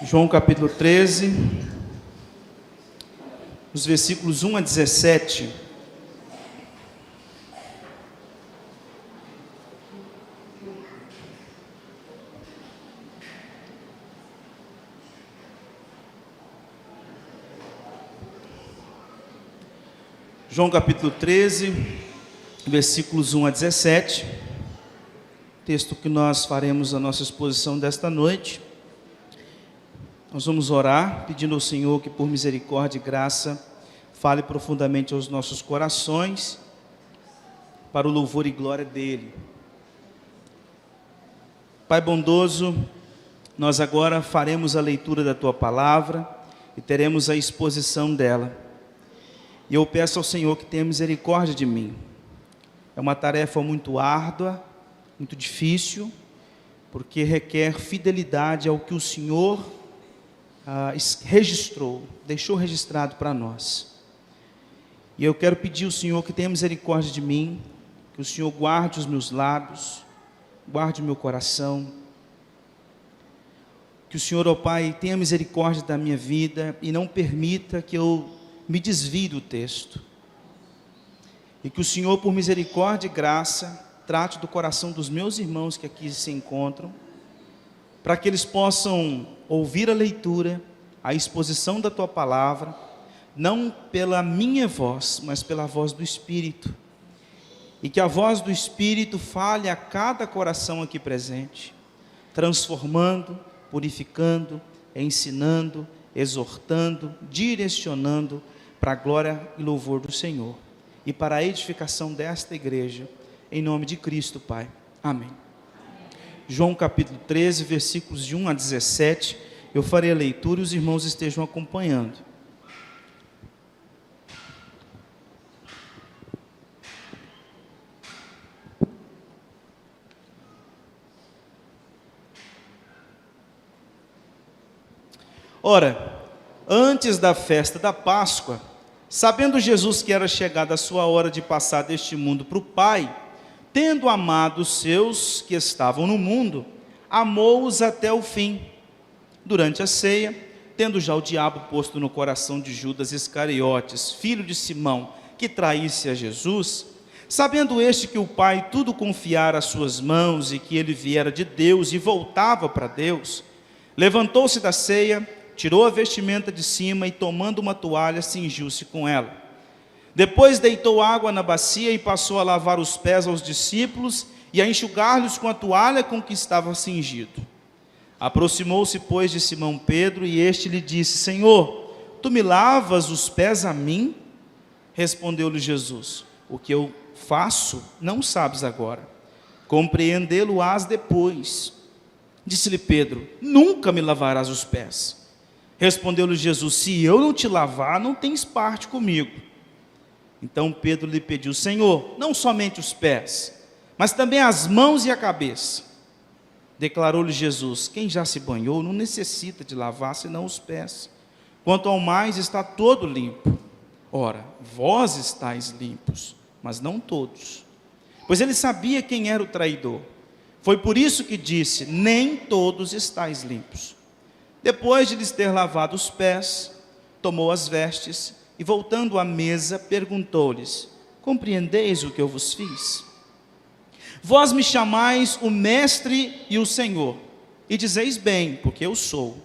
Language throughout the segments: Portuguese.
João capítulo 13, os versículos 1 a 17. João capítulo 13, versículos 1 a 17, texto que nós faremos a nossa exposição desta noite. Nós vamos orar, pedindo ao Senhor que por misericórdia e graça fale profundamente aos nossos corações, para o louvor e glória dEle. Pai bondoso, nós agora faremos a leitura da Tua Palavra e teremos a exposição dela. E eu peço ao Senhor que tenha misericórdia de mim. É uma tarefa muito árdua, muito difícil, porque requer fidelidade ao que o Senhor registrou, deixou registrado para nós. E eu quero pedir ao Senhor que tenha misericórdia de mim, que o Senhor guarde os meus lábios, guarde o meu coração, que o Senhor, ó Pai, tenha misericórdia da minha vida e não permita que eu me desvie do texto. E que o Senhor, por misericórdia e graça, trate do coração dos meus irmãos que aqui se encontram, para que eles possam ouvir a leitura, a exposição da Tua Palavra, não pela minha voz, mas pela voz do Espírito. E que a voz do Espírito fale a cada coração aqui presente, transformando, purificando, ensinando, exortando, direcionando para a glória e louvor do Senhor e para a edificação desta igreja, em nome de Cristo, Pai. Amém. João capítulo 13, versículos de 1 a 17, eu farei a leitura e os irmãos estejam acompanhando. Ora, antes da festa da Páscoa, sabendo Jesus que era chegada a sua hora de passar deste mundo para o Pai, tendo amado os seus que estavam no mundo, amou-os até o fim. Durante a ceia, tendo já o diabo posto no coração de Judas Iscariotes, filho de Simão, que traísse a Jesus, sabendo este que o Pai tudo confiara às suas mãos e que ele viera de Deus e voltava para Deus, levantou-se da ceia, tirou a vestimenta de cima e, tomando uma toalha, cingiu-se com ela. Depois deitou água na bacia e passou a lavar os pés aos discípulos e a enxugar-lhes com a toalha com que estava cingido. Aproximou-se, pois, de Simão Pedro e este lhe disse: Senhor, tu me lavas os pés a mim? Respondeu-lhe Jesus: o que eu faço não sabes agora, compreendê-lo-ás depois. Disse-lhe Pedro: nunca me lavarás os pés. Respondeu-lhe Jesus: se eu não te lavar, não tens parte comigo. Então Pedro lhe pediu: Senhor, não somente os pés, mas também as mãos e a cabeça. Declarou-lhe Jesus: quem já se banhou não necessita de lavar senão os pés. Quanto ao mais, está todo limpo. Ora, vós estáis limpos, mas não todos. Pois ele sabia quem era o traidor. Foi por isso que disse: nem todos estáis limpos. Depois de lhes ter lavado os pés, tomou as vestes e, voltando à mesa, perguntou-lhes: compreendeis o que eu vos fiz? Vós me chamais o Mestre e o Senhor, e dizeis bem, porque eu sou.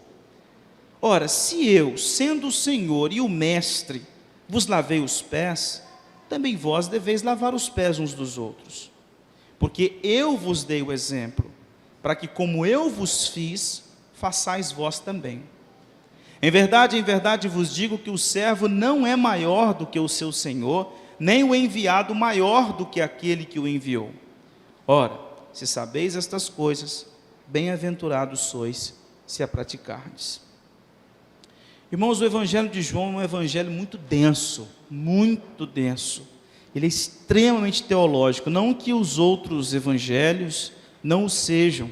Ora, se eu, sendo o Senhor e o Mestre, vos lavei os pés, também vós deveis lavar os pés uns dos outros. Porque eu vos dei o exemplo, para que, como eu vos fiz, façais vós também. Em verdade vos digo que o servo não é maior do que o seu senhor, nem o enviado maior do que aquele que o enviou. Ora, se sabeis estas coisas, bem-aventurados sois, se a praticardes. Irmãos, o Evangelho de João é um evangelho muito denso, muito denso. Ele é extremamente teológico, não que os outros evangelhos não o sejam,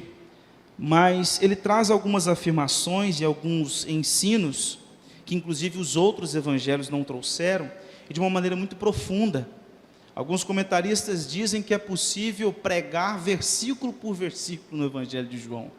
mas ele traz algumas afirmações e alguns ensinos que inclusive os outros evangelhos não trouxeram, e de uma maneira muito profunda. Alguns comentaristas dizem que é possível pregar versículo por versículo no Evangelho de João,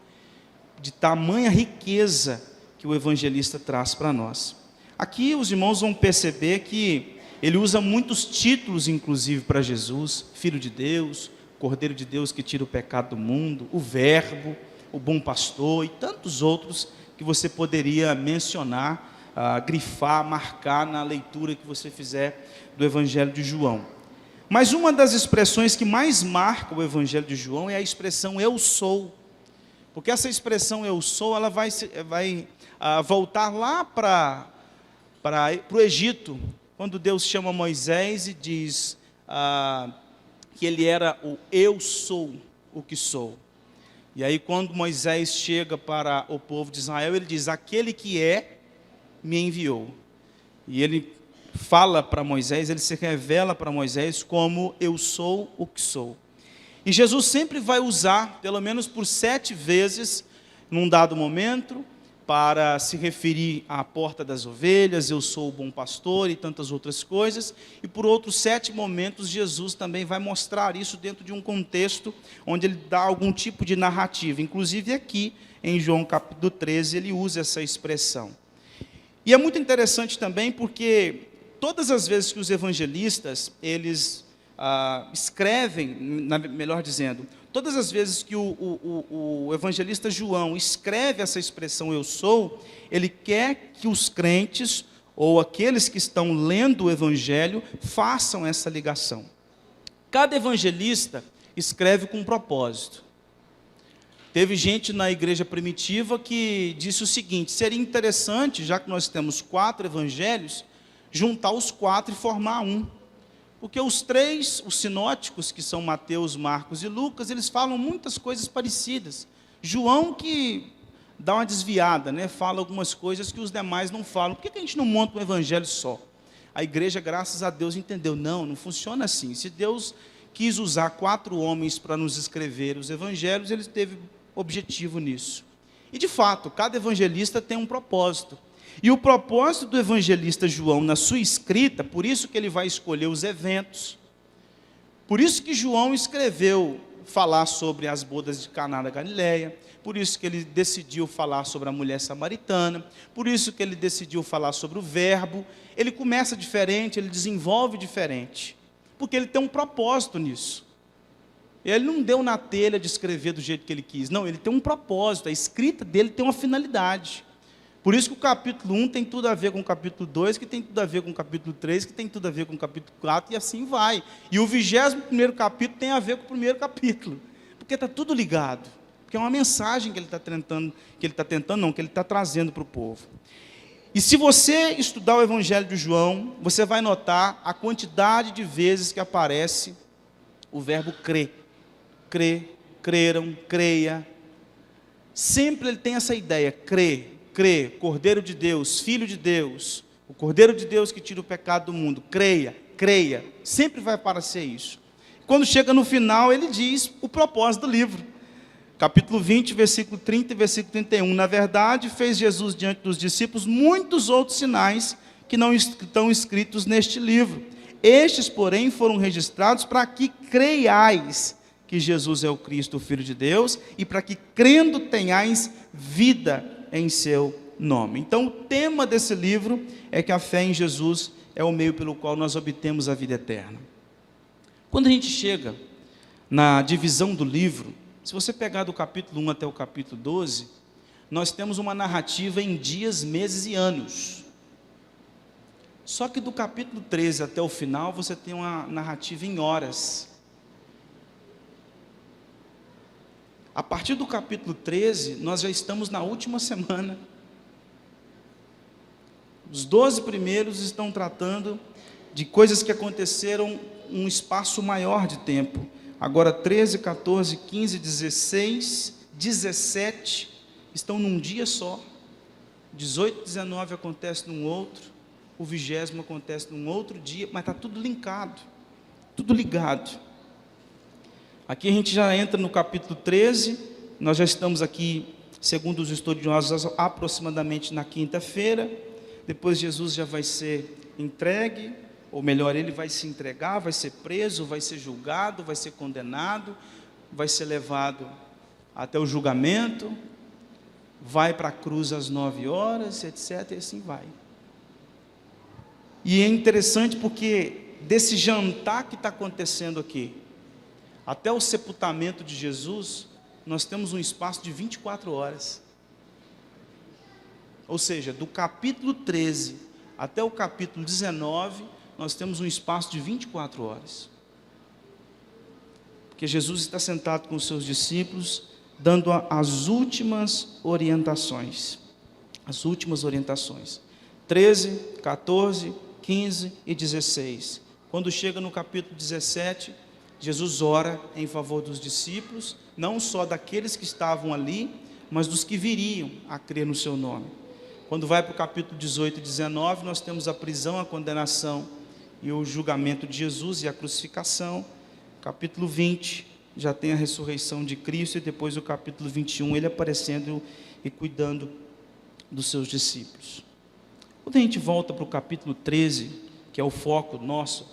de tamanha riqueza que o evangelista traz para nós. Aqui os irmãos vão perceber que ele usa muitos títulos, inclusive, para Jesus: Filho de Deus, Cordeiro de Deus que tira o pecado do mundo, o Verbo, o Bom Pastor e tantos outros que você poderia mencionar, grifar, marcar na leitura que você fizer do Evangelho de João. Mas uma das expressões que mais marca o Evangelho de João é a expressão eu sou. Porque essa expressão eu sou, ela vai voltar lá para o Egito, quando Deus chama Moisés e diz que ele era o eu sou o que sou. E aí quando Moisés chega para o povo de Israel, ele diz: aquele que é, me enviou. E ele fala para Moisés, ele se revela para Moisés como eu sou o que sou. E Jesus sempre vai usar, pelo menos por 7 vezes, num dado momento, para se referir à porta das ovelhas, eu sou o bom pastor e tantas outras coisas, e por outros 7 momentos Jesus também vai mostrar isso dentro de um contexto onde ele dá algum tipo de narrativa, inclusive aqui em João capítulo 13 ele usa essa expressão. E é muito interessante também porque todas as vezes que os evangelistas, eles escrevem, melhor dizendo, todas as vezes que o evangelista João escreve essa expressão eu sou, ele quer que os crentes, ou aqueles que estão lendo o evangelho, façam essa ligação. Cada evangelista escreve com um propósito. Teve gente na igreja primitiva que disse o seguinte: seria interessante, já que nós temos 4 evangelhos, juntar os 4 e formar um. Porque os 3, os sinóticos, que são Mateus, Marcos e Lucas, eles falam muitas coisas parecidas. João que dá uma desviada, né? Fala algumas coisas que os demais não falam. Por que a gente não monta um evangelho só? A igreja, graças a Deus, entendeu. Não funciona assim. Se Deus quis usar 4 homens para nos escrever os evangelhos, ele teve objetivo nisso. E, de fato, cada evangelista tem um propósito. E o propósito do evangelista João na sua escrita, por isso que ele vai escolher os eventos, por isso que João escreveu falar sobre as bodas de Caná da Galileia, por isso que ele decidiu falar sobre a mulher samaritana, por isso que ele decidiu falar sobre o Verbo. Ele começa diferente, ele desenvolve diferente, porque ele tem um propósito nisso. Ele não deu na telha de escrever do jeito que ele quis, não, ele tem um propósito, a escrita dele tem uma finalidade. Por isso que o capítulo 1 tem tudo a ver com o capítulo 2, que tem tudo a ver com o capítulo 3, que tem tudo a ver com o capítulo 4, e assim vai. E o 21º capítulo tem a ver com o 1º capítulo, porque está tudo ligado, porque é uma mensagem que ele está trazendo para o povo. E se você estudar o Evangelho de João, você vai notar a quantidade de vezes que aparece o verbo crer. Crer, creram, creia. Sempre ele tem essa ideia, crer. Cordeiro de Deus, Filho de Deus, o Cordeiro de Deus que tira o pecado do mundo, creia, sempre vai aparecer isso. Quando chega no final, ele diz o propósito do livro, capítulo 20, versículo 30 e versículo 31, na verdade, fez Jesus diante dos discípulos muitos outros sinais que não estão escritos neste livro, estes, porém, foram registrados para que creiais que Jesus é o Cristo, o Filho de Deus, e para que crendo tenhais vida em seu nome. Então, o tema desse livro é que a fé em Jesus é o meio pelo qual nós obtemos a vida eterna. Quando a gente chega na divisão do livro, se você pegar do capítulo 1 até o capítulo 12, nós temos uma narrativa em dias, meses e anos. Só que do capítulo 13 até o final, você tem uma narrativa em horas. A partir do capítulo 13, nós já estamos na última semana. Os 12 primeiros estão tratando de coisas que aconteceram um espaço maior de tempo. Agora 13, 14, 15, 16, 17 estão num dia só. 18, 19 acontece num outro. O 20º acontece num outro dia, mas está tudo linkado, tudo ligado. Aqui a gente já entra no capítulo 13, nós já estamos aqui, segundo os estudiosos, aproximadamente na quinta-feira. Depois Jesus já vai ser entregue, ou melhor, ele vai se entregar, vai ser preso, vai ser julgado, vai ser condenado, vai ser levado até o julgamento, vai para a cruz às 9 horas, etc. E assim vai. E é interessante porque desse jantar que está acontecendo aqui, até o sepultamento de Jesus, nós temos um espaço de 24 horas. Ou seja, do capítulo 13 até o capítulo 19, nós temos um espaço de 24 horas. Porque Jesus está sentado com os seus discípulos, dando as últimas orientações. As últimas orientações. 13, 14, 15 e 16. Quando chega no capítulo 17, Jesus ora em favor dos discípulos, não só daqueles que estavam ali, mas dos que viriam a crer no seu nome. Quando vai para o capítulo 18 e 19, nós temos a prisão, a condenação e o julgamento de Jesus e a crucificação. Capítulo 20, já tem a ressurreição de Cristo, e depois o capítulo 21, ele aparecendo e cuidando dos seus discípulos. Quando a gente volta para o capítulo 13, que é o foco nosso,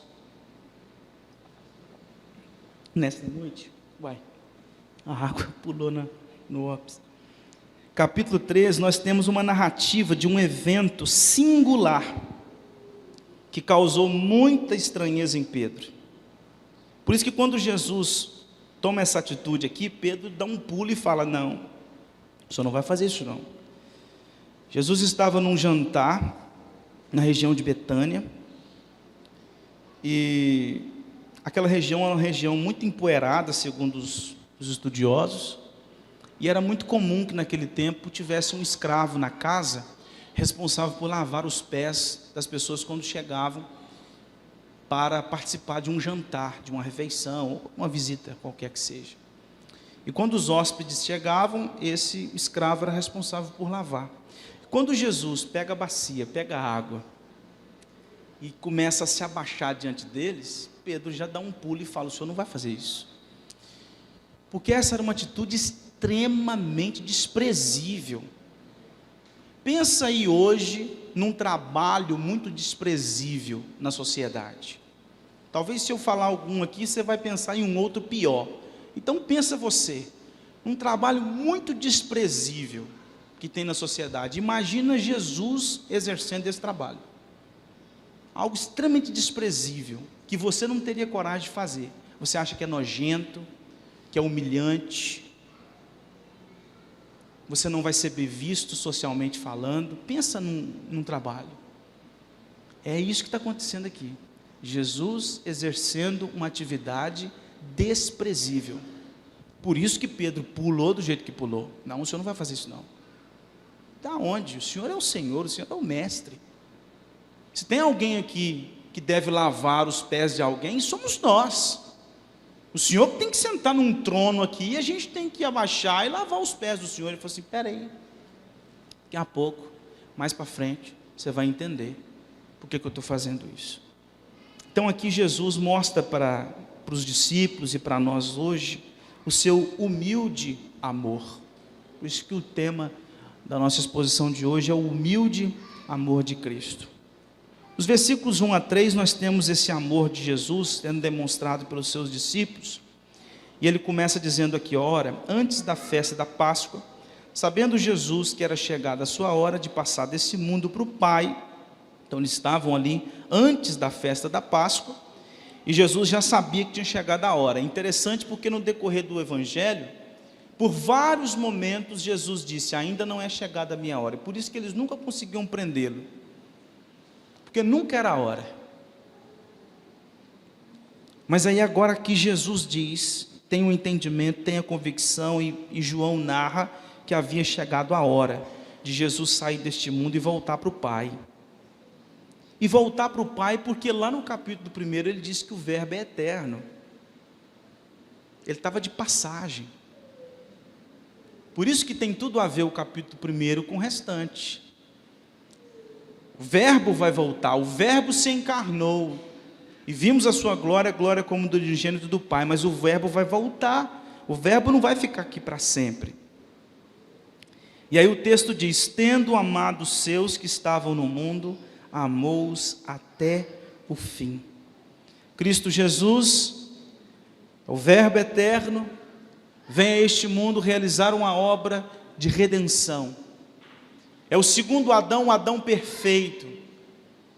nesta noite, a água pulou no ópis. Capítulo 13, nós temos uma narrativa de um evento singular, que causou muita estranheza em Pedro. Por isso que quando Jesus toma essa atitude aqui, Pedro dá um pulo e fala: não, o senhor não vai fazer isso não. Jesus estava num jantar, na região de Betânia, e aquela região era uma região muito empoeirada, segundo os estudiosos, e era muito comum que naquele tempo tivesse um escravo na casa, responsável por lavar os pés das pessoas quando chegavam para participar de um jantar, de uma refeição, ou uma visita qualquer que seja. E quando os hóspedes chegavam, esse escravo era responsável por lavar. Quando Jesus pega a bacia, pega a água, e começa a se abaixar diante deles, Pedro já dá um pulo e fala: o senhor não vai fazer isso. Porque essa era uma atitude extremamente desprezível. Pensa aí hoje num trabalho muito desprezível na sociedade. Talvez se eu falar algum aqui, você vai pensar em um outro pior. Então pensa você, um trabalho muito desprezível que tem na sociedade. Imagina Jesus exercendo esse trabalho. Algo extremamente desprezível, que você não teria coragem de fazer. Você acha que é nojento, que é humilhante, você não vai ser bem visto socialmente falando. Pensa num trabalho. É isso que está acontecendo aqui. Jesus exercendo uma atividade desprezível. Por isso que Pedro pulou do jeito que pulou. Não, o senhor não vai fazer isso não. Da onde? O senhor é o Senhor, o senhor é o mestre. Se tem alguém aqui que deve lavar os pés de alguém, somos nós. O senhor tem que sentar num trono aqui, e a gente tem que abaixar e lavar os pés do senhor. Ele falou assim: peraí, daqui a pouco, mais para frente, você vai entender por que eu estou fazendo isso. Então aqui Jesus mostra para os discípulos e para nós hoje o seu humilde amor. Por isso que o tema da nossa exposição de hoje é o humilde amor de Cristo. Nos versículos 1 a 3 nós temos esse amor de Jesus sendo demonstrado pelos seus discípulos, e ele começa dizendo aqui: ora, antes da festa da Páscoa, sabendo Jesus que era chegada a sua hora de passar desse mundo para o Pai, então eles estavam ali antes da festa da Páscoa, e Jesus já sabia que tinha chegado a hora. É interessante porque no decorrer do Evangelho, por vários momentos Jesus disse: ainda não é chegada a minha hora, e por isso que eles nunca conseguiam prendê-lo, porque nunca era a hora. Mas aí agora que Jesus diz, tem um entendimento, tem a convicção, e João narra que havia chegado a hora de Jesus sair deste mundo e voltar para o Pai. E voltar para o Pai porque lá no capítulo 1 ele disse que o verbo é eterno. Ele estava de passagem. Por isso que tem tudo a ver o capítulo 1 com o restante. O verbo vai voltar, o verbo se encarnou, e vimos a sua glória, glória como do unigênito do Pai, mas o verbo vai voltar, o verbo não vai ficar aqui para sempre. E aí o texto diz: tendo amado os seus que estavam no mundo, amou-os até o fim. Cristo Jesus, o verbo eterno, vem a este mundo realizar uma obra de redenção. É o segundo Adão, o Adão perfeito,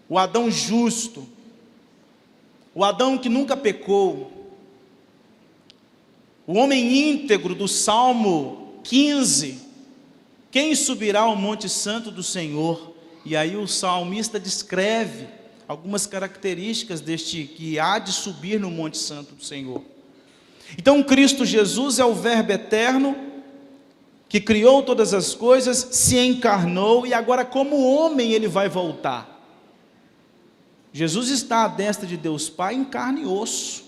o Adão justo, o Adão que nunca pecou, o homem íntegro do Salmo 15. Quem subirá ao Monte Santo do Senhor? E aí o salmista descreve algumas características deste que há de subir no Monte Santo do Senhor. Então Cristo Jesus é o Verbo eterno, que criou todas as coisas, se encarnou, e agora como homem ele vai voltar. Jesus está à destra de Deus Pai em carne e osso.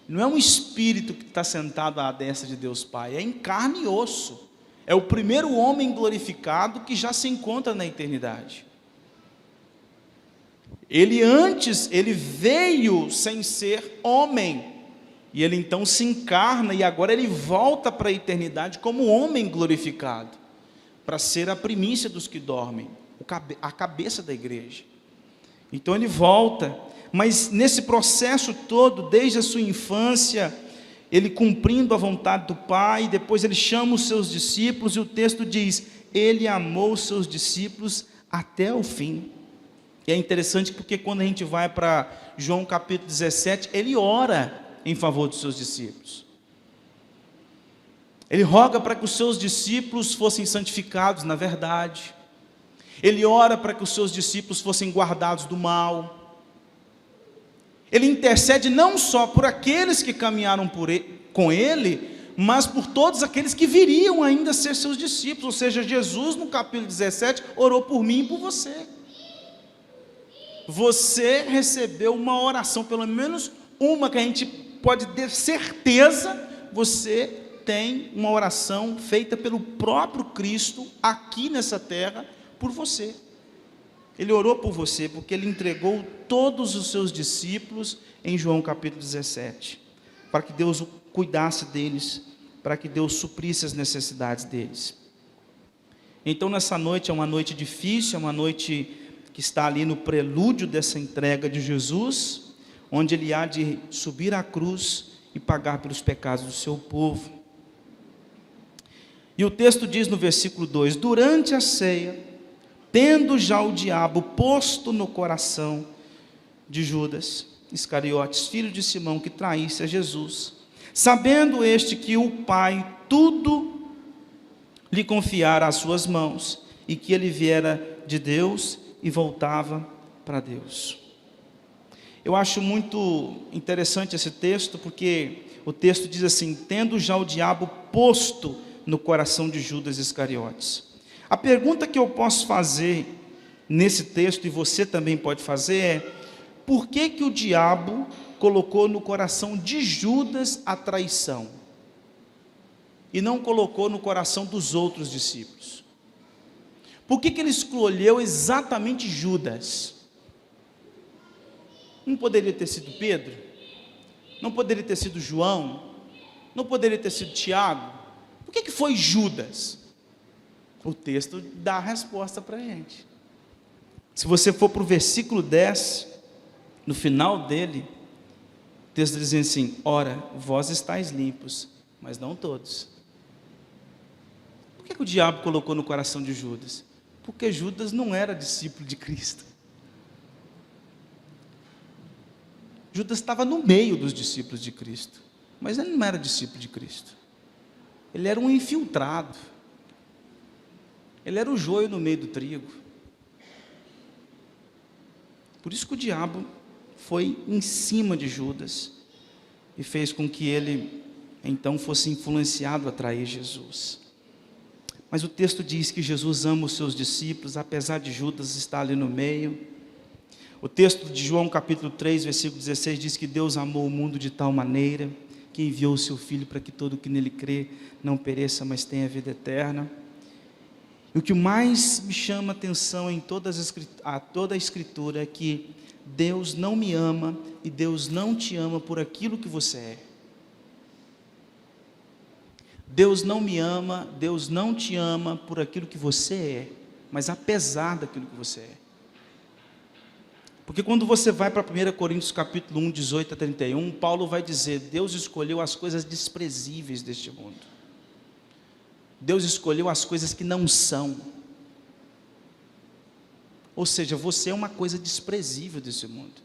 Não é um espírito que está sentado à destra de Deus Pai, é em carne e osso. É o primeiro homem glorificado que já se encontra na eternidade. Ele veio sem ser homem, e ele então se encarna, e agora ele volta para a eternidade como homem glorificado, para ser a primícia dos que dormem, a cabeça da igreja. Então ele volta, mas nesse processo todo, desde a sua infância, ele cumprindo a vontade do Pai, depois ele chama os seus discípulos, e o texto diz, ele amou os seus discípulos até o fim. E é interessante porque quando a gente vai para João capítulo 17, ele ora em favor dos seus discípulos. Ele roga para que os seus discípulos fossem santificados na verdade. Ele ora para que os seus discípulos fossem guardados do mal. Ele intercede não só por aqueles que caminharam com ele, mas por todos aqueles que viriam ainda a ser seus discípulos. Ou seja, Jesus no capítulo 17 orou por mim e por você. Você recebeu uma oração, pelo menos uma que a gente pode ter certeza, você tem uma oração feita pelo próprio Cristo aqui nessa terra por você. Ele orou por você porque ele entregou todos os seus discípulos em João capítulo 17, para que Deus cuidasse deles, para que Deus suprisse as necessidades deles. Então nessa noite é uma noite difícil, é uma noite que está ali no prelúdio dessa entrega de Jesus, onde ele há de subir à cruz e pagar pelos pecados do seu povo. E o texto diz no versículo 2, durante a ceia, tendo já o diabo posto no coração de Judas Iscariotes, filho de Simão, que traísse a Jesus, sabendo este que o Pai tudo lhe confiara às suas mãos, e que ele viera de Deus e voltava para Deus. Eu acho muito interessante esse texto, porque o texto diz assim, tendo já o diabo posto no coração de Judas Iscariotes. A pergunta que eu posso fazer nesse texto, e você também pode fazer, é, por que que o diabo colocou no coração de Judas a traição, e não colocou no coração dos outros discípulos? Por que que ele escolheu exatamente Judas? Não poderia ter sido Pedro? Não poderia ter sido João? Não poderia ter sido Tiago? Por que que foi Judas? O texto dá a resposta para a gente. Se você for para o versículo 10, no final dele, o texto diz assim, ora, vós estáis limpos, mas não todos. Por que que o diabo colocou no coração de Judas? Porque Judas não era discípulo de Cristo. Judas estava no meio dos discípulos de Cristo, mas ele não era discípulo de Cristo. Ele era um infiltrado. Ele era o joio no meio do trigo. Por isso que o diabo foi em cima de Judas e fez com que ele então fosse influenciado a trair Jesus. Mas o texto diz que Jesus ama os seus discípulos, apesar de Judas estar ali no meio. O texto de João capítulo 3, versículo 16 diz que Deus amou o mundo de tal maneira que enviou o seu Filho para que todo que nele crê não pereça, mas tenha vida eterna. E o que mais me chama a atenção em toda a Escritura é que Deus não me ama e Deus não te ama por aquilo que você é. Deus não me ama, Deus não te ama por aquilo que você é, mas apesar daquilo que você é. Porque quando você vai para 1 Coríntios capítulo 1, 18 a 31, Paulo vai dizer, Deus escolheu as coisas desprezíveis deste mundo. Deus escolheu as coisas que não são. Ou seja, você é uma coisa desprezível desse mundo.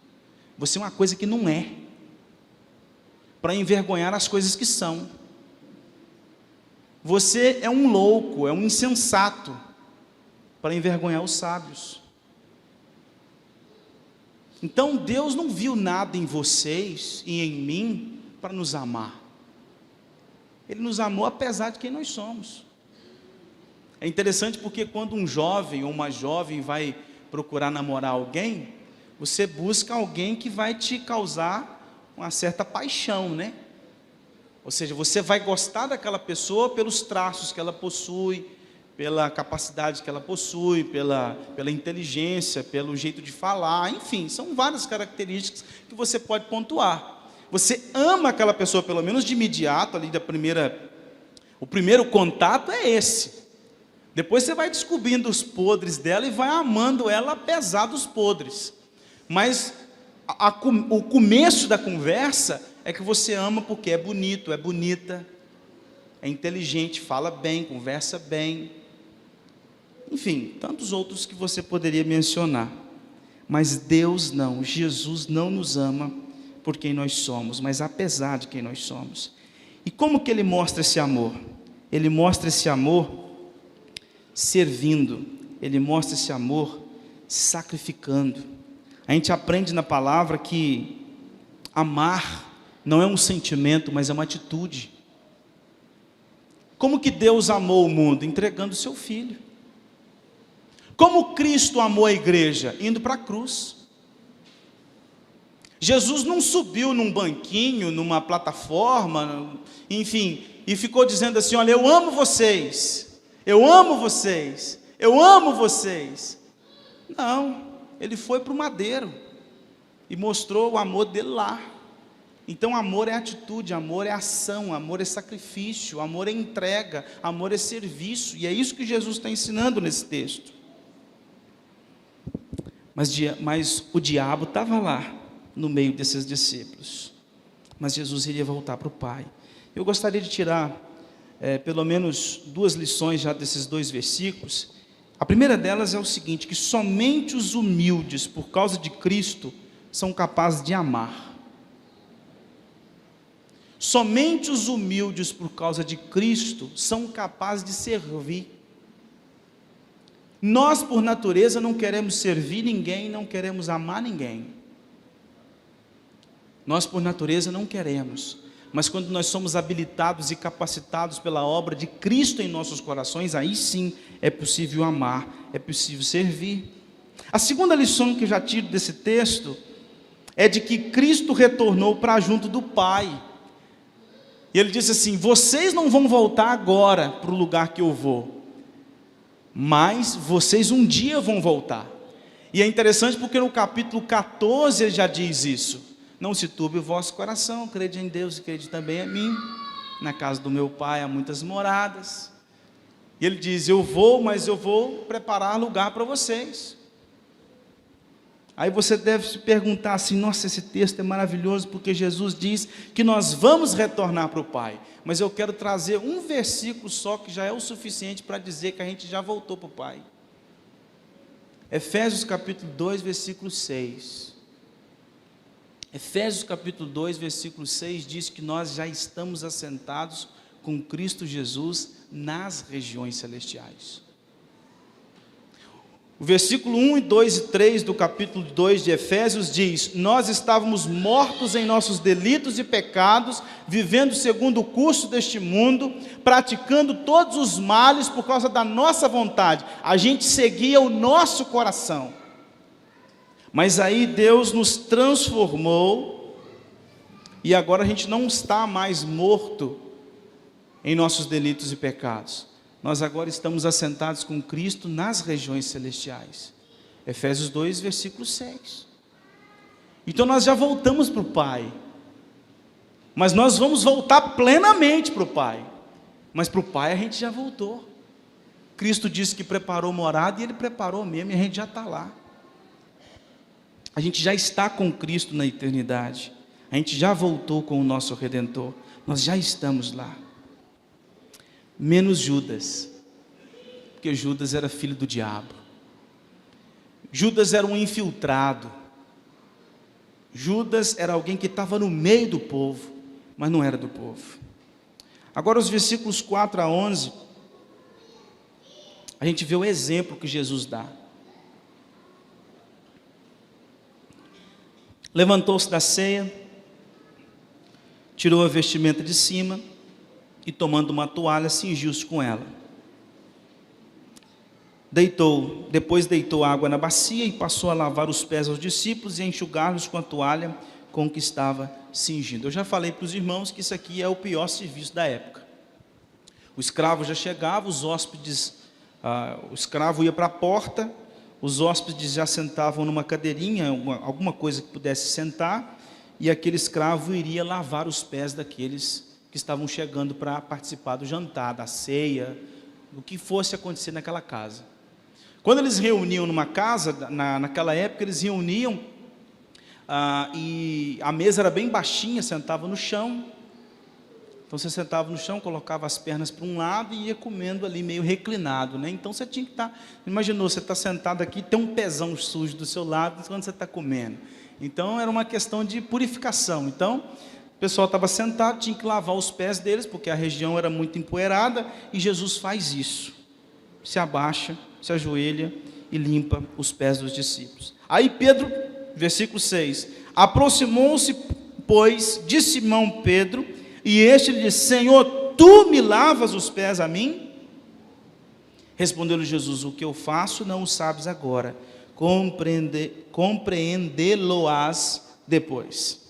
Você é uma coisa que não é, para envergonhar as coisas que são. Você é um louco, é um insensato, para envergonhar os sábios. Então Deus não viu nada em vocês e em mim para nos amar. Ele nos amou apesar de quem nós somos. É interessante porque quando um jovem ou uma jovem vai procurar namorar alguém, você busca alguém que vai te causar uma certa paixão, né? Ou seja, você vai gostar daquela pessoa pelos traços que ela possui, pela capacidade que ela possui, pela inteligência, pelo jeito de falar, enfim, são várias características que você pode pontuar. Você ama aquela pessoa, pelo menos de imediato, ali o primeiro contato é esse. Depois você vai descobrindo os podres dela e vai amando ela apesar dos podres. Mas o começo da conversa é que você ama porque é bonito, é bonita, é inteligente, fala bem, conversa bem. Enfim, tantos outros que você poderia mencionar. Mas Deus não, Jesus não nos ama por quem nós somos, mas apesar de quem nós somos. E como que Ele mostra esse amor? Ele mostra esse amor servindo, Ele mostra esse amor sacrificando. A gente aprende na palavra que amar não é um sentimento, mas é uma atitude. Como que Deus amou o mundo? Entregando o seu Filho. Como Cristo amou a igreja? Indo para a cruz. Jesus não subiu num banquinho, numa plataforma, enfim, e ficou dizendo assim: olha, eu amo vocês, eu amo vocês, eu amo vocês. Não, Ele foi para o madeiro e mostrou o amor dele lá. Então amor é atitude, amor é ação, amor é sacrifício, amor é entrega, amor é serviço, e é isso que Jesus está ensinando nesse texto. Mas o diabo estava lá, no meio desses discípulos, mas Jesus iria voltar para o Pai. Eu gostaria de tirar pelo menos duas lições já desses dois versículos. A primeira delas é o seguinte, que somente os humildes, por causa de Cristo, são capazes de amar. Somente os humildes, por causa de Cristo, são capazes de servir. Nós, por natureza, não queremos servir ninguém, não queremos amar ninguém. Nós, por natureza, não queremos. Mas quando nós somos habilitados e capacitados pela obra de Cristo em nossos corações, aí sim é possível amar, é possível servir. A segunda lição que eu já tiro desse texto é de que Cristo retornou para junto do Pai. E Ele disse assim: vocês não vão voltar agora para o lugar que eu vou, mas vocês um dia vão voltar. E é interessante porque no capítulo 14 Ele já diz isso: não se turbe o vosso coração, crede em Deus e crede também em mim, na casa do meu Pai há muitas moradas. E Ele diz: eu vou, mas eu vou preparar lugar para vocês. Aí você deve se perguntar assim: nossa, esse texto é maravilhoso, porque Jesus diz que nós vamos retornar para o Pai. Mas eu quero trazer um versículo só, que já é o suficiente para dizer que a gente já voltou para o Pai. Efésios capítulo 2, versículo 6. Efésios capítulo 2, versículo 6 diz que nós já estamos assentados com Cristo Jesus nas regiões celestiais. O versículo 1, 2 e 3 do capítulo 2 de Efésios diz: nós estávamos mortos em nossos delitos e pecados, vivendo segundo o curso deste mundo, praticando todos os males por causa da nossa vontade. A gente seguia o nosso coração. Mas aí Deus nos transformou, e agora a gente não está mais morto em nossos delitos e pecados. Nós agora estamos assentados com Cristo nas regiões celestiais. Efésios 2, versículo 6. Então nós já voltamos para o Pai, mas nós vamos voltar plenamente para o Pai. Mas para o Pai a gente já voltou. Cristo disse que preparou morada, e Ele preparou mesmo, e a gente já está lá. A gente já está com Cristo na eternidade. A gente já voltou com o nosso Redentor. Nós já estamos lá. menos Judas, porque Judas era filho do diabo. Judas era um infiltrado. Judas era alguém que estava no meio do povo, mas não era do povo. Agora os versículos 4 a 11, a gente vê o exemplo que Jesus dá. Levantou-se da ceia, tirou a vestimenta de cima e, tomando uma toalha, cingiu-se com ela. Depois deitou água na bacia e passou a lavar os pés aos discípulos e a enxugá-los com a toalha com que estava cingindo. Eu já falei para os irmãos que isso aqui é o pior serviço da época. O escravo já chegava, os hóspedes, o escravo ia para a porta, os hóspedes já sentavam numa cadeirinha, alguma coisa que pudesse sentar, e aquele escravo iria lavar os pés daqueles que estavam chegando para participar do jantar, da ceia, do que fosse acontecer naquela casa. Quando eles reuniam numa casa, naquela época eles reuniam, e a mesa era bem baixinha, sentava no chão. Então você sentava no chão, colocava as pernas para um lado e ia comendo ali meio reclinado, né? Então você tinha que estar, imaginou, você está sentado aqui, tem um pezão sujo do seu lado quando você está comendo. Então era uma questão de purificação. Então o pessoal estava sentado, tinha que lavar os pés deles, porque a região era muito empoeirada, e Jesus faz isso. Se abaixa, se ajoelha e limpa os pés dos discípulos. Aí Pedro, versículo 6, aproximou-se, pois, de Simão Pedro, e este lhe disse: Senhor, tu me lavas os pés a mim? Respondeu-lhe Jesus: o que eu faço não o sabes agora, compreendê-lo-ás depois.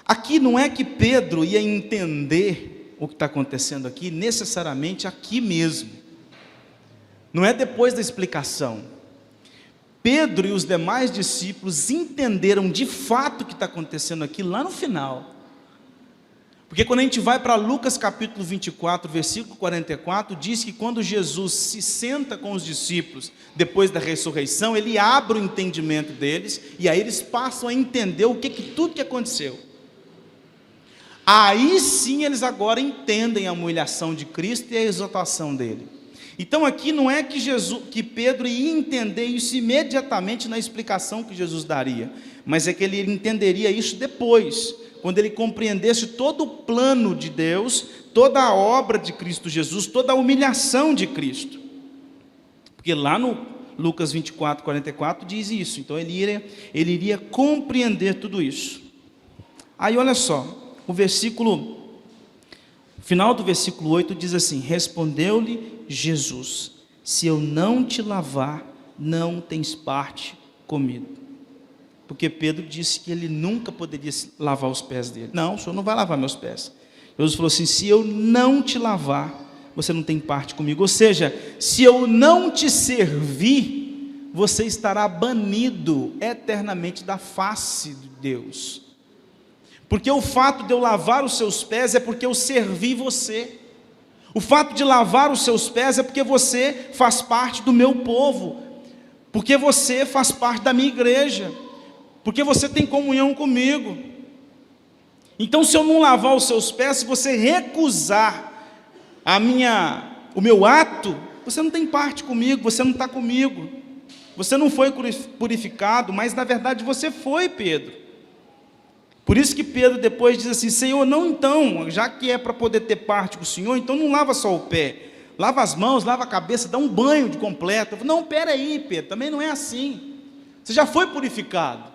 Aqui não é que Pedro ia entender o que está acontecendo aqui, necessariamente aqui mesmo. Não é depois da explicação. Pedro e os demais discípulos entenderam de fato o que está acontecendo aqui lá no final. Porque quando a gente vai para Lucas capítulo 24, versículo 44, diz que quando Jesus se senta com os discípulos, depois da ressurreição, ele abre o entendimento deles, e aí eles passam a entender tudo que aconteceu. Aí sim eles agora entendem a humilhação de Cristo e a exaltação dele. Então aqui não é que Pedro ia entender isso imediatamente na explicação que Jesus daria, mas é que ele entenderia isso depois, quando ele compreendesse todo o plano de Deus, toda a obra de Cristo Jesus, toda a humilhação de Cristo. Porque lá no Lucas 24, 44 diz isso. Então ele iria compreender tudo isso. Aí olha só, o final do versículo 8 diz assim: respondeu-lhe Jesus: se eu não te lavar, não tens parte comigo. Porque Pedro disse que ele nunca poderia lavar os pés dele. Não, o senhor não vai lavar meus pés. Jesus falou assim: se eu não te lavar, você não tem parte comigo. Ou seja, se eu não te servir, você estará banido eternamente da face de Deus. Porque o fato de eu lavar os seus pés é porque eu servi você. O fato de lavar os seus pés é porque você faz parte do meu povo. Porque você faz parte da minha igreja. Porque você tem comunhão comigo. Então, se eu não lavar os seus pés, se você recusar o meu ato, você não tem parte comigo, você não está comigo. Você não foi purificado, mas na verdade você foi, Pedro. Por isso que Pedro depois diz assim: Senhor, não então, já que é para poder ter parte com o Senhor, então não lava só o pé, lava as mãos, lava a cabeça, dá um banho de completo. Não, pera aí, Pedro, também não é assim. Você já foi purificado.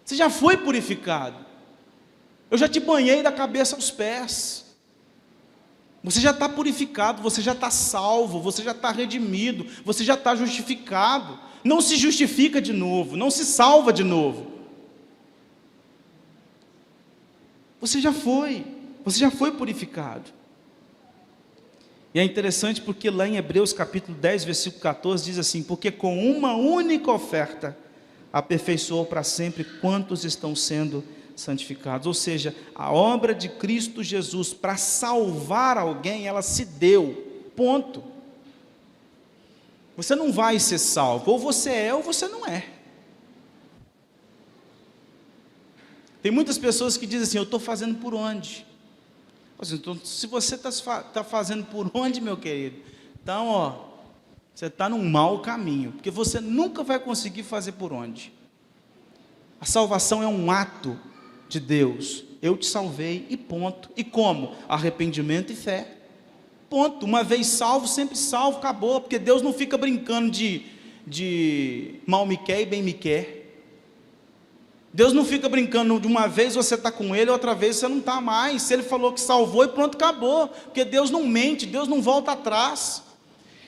Você já foi purificado. Eu já te banhei da cabeça aos pés. Você já está purificado, você já está salvo, você já está redimido, você já está justificado. Não se justifica de novo, não se salva de novo. Você já foi purificado. E é interessante porque lá em Hebreus capítulo 10, versículo 14, diz assim: porque com uma única oferta aperfeiçoou para sempre quantos estão sendo santificados. Ou seja, a obra de Cristo Jesus para salvar alguém, ela se deu, ponto. Você não vai ser salvo, ou você é ou você não é. Tem muitas pessoas que dizem assim: eu estou fazendo por onde? Então, se você está fazendo por onde, meu querido? Então, você está num mau caminho, porque você nunca vai conseguir fazer por onde. A salvação é um ato de Deus. Eu te salvei e ponto. E como? Arrependimento e fé. Ponto. Uma vez salvo, sempre salvo, acabou. Porque Deus não fica brincando de mal me quer e bem me quer. Deus não fica brincando de uma vez você está com Ele, outra vez você não está mais. Se Ele falou que salvou e pronto, acabou. Porque Deus não mente, Deus não volta atrás.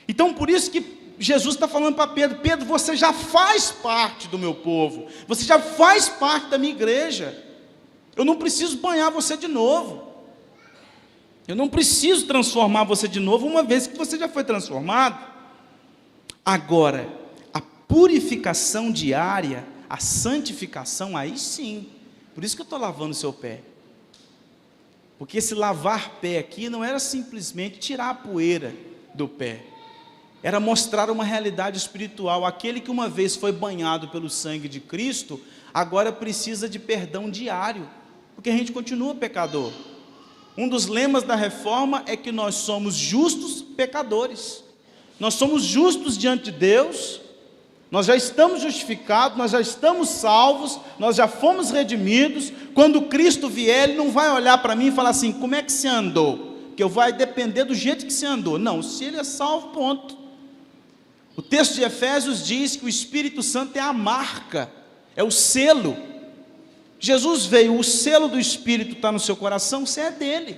Então por isso que Jesus está falando para Pedro: Pedro, você já faz parte do meu povo. Você já faz parte da minha igreja. Eu não preciso banhar você de novo. Eu não preciso transformar você de novo, uma vez que você já foi transformado. Agora, a purificação diária, a santificação, aí sim. Por isso que eu estou lavando o seu pé. Porque esse lavar pé aqui não era simplesmente tirar a poeira do pé. Era mostrar uma realidade espiritual. Aquele que uma vez foi banhado pelo sangue de Cristo, agora precisa de perdão diário. Porque a gente continua pecador. Um dos lemas da reforma é que nós somos justos pecadores. Nós somos justos diante de Deus. Nós já estamos justificados, nós já estamos salvos, nós já fomos redimidos. Quando Cristo vier, Ele não vai olhar para mim e falar assim: como é que você andou? Porque vai depender do jeito que você andou. Não, se Ele é salvo, ponto. O texto de Efésios diz que o Espírito Santo é a marca, é o selo. Jesus veio, o selo do Espírito está no seu coração, você é dele.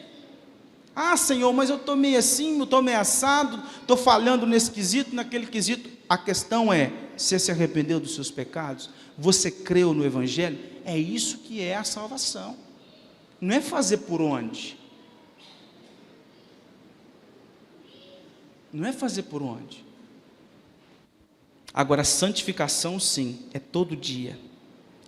Ah, Senhor, mas eu estou meio assim, eu estou meio assado, estou falhando nesse quesito, naquele quesito. A questão é: você se arrependeu dos seus pecados? Você creu no Evangelho? É isso que é a salvação. Não é fazer por onde. Não é fazer por onde. Agora, a santificação, sim, é todo dia.